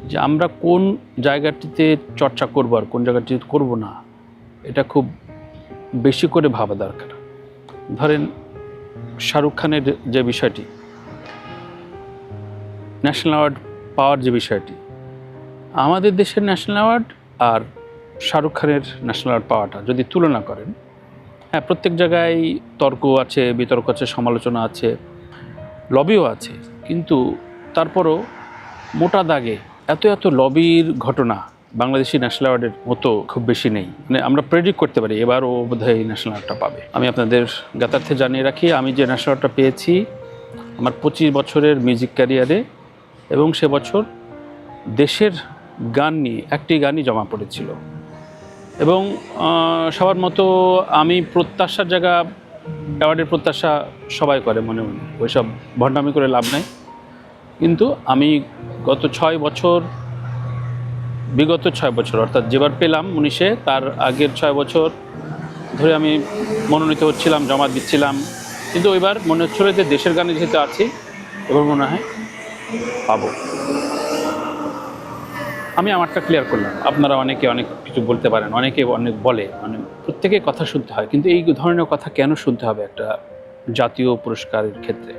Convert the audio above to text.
যে আমরা কোন জায়গাটিতে চর্চা করব আর কোন জায়গাটিতে করব না, এটা খুব বেশি করে ভাবা দরকার। ধরেন শাহরুখ খানের যে বিষয়টি, ন্যাশনাল অ্যাওয়ার্ড পাওয়ার যে বিষয়টি, আমাদের দেশের ন্যাশনাল অ্যাওয়ার্ড আর শাহরুখ খানের ন্যাশনাল অ্যাওয়ার্ড পাওয়াটা যদি তুলনা করেন, হ্যাঁ প্রত্যেক জায়গায় তর্ক আছে, বিতর্ক আছে, সমালোচনা আছে, লবিও আছে, কিন্তু তারপরও মোটা দাগে এত এত লবির ঘটনা বাংলাদেশি ন্যাশনাল অ্যাওয়ার্ডের মতো খুব বেশি নেই। মানে আমরা প্রেডিক্ট করতে পারি এবার ও বোধহয় এই ন্যাশনাল অ্যাওয়ার্ডটা পাবে। আমি আপনাদের জ্ঞাতার্থে জানিয়ে রাখি, আমি যে ন্যাশনাল অ্যাওয়ার্ডটা পেয়েছি আমার 25 বছরের মিউজিক ক্যারিয়ারে, এবং সে বছর দেশের গান নিয়ে একটি গানই জমা পড়েছিল। এবং সবার মতো আমি প্রত্যাশার জায়গা, অ্যাওয়ার্ডের প্রত্যাশা সবাই করে মনে মনে, ওইসব ভণ্ডামি করে লাভ নাই। কিন্তু আমি বিগত 6 বছর অর্থাৎ যেবার পেলাম 19-এ, তার আগের 6 বছর ধরে আমি মনোনীত হচ্ছিলাম, জমা দিচ্ছিলাম, কিন্তু ওইবার মনে হচ্ছিল যে দেশের গানে যেহেতু আছি এবার মনে হয় পাবো। আমি আমারটা ক্লিয়ার করলাম। আপনারা অনেকে অনেক কিছু বলতে পারেন, অনেকে অনেক বলে, মানে প্রত্যেকে কথা শুনতে হয়, কিন্তু এই ধরনের কথা কেন শুনতে হবে একটা জাতীয় পুরস্কারের ক্ষেত্রে?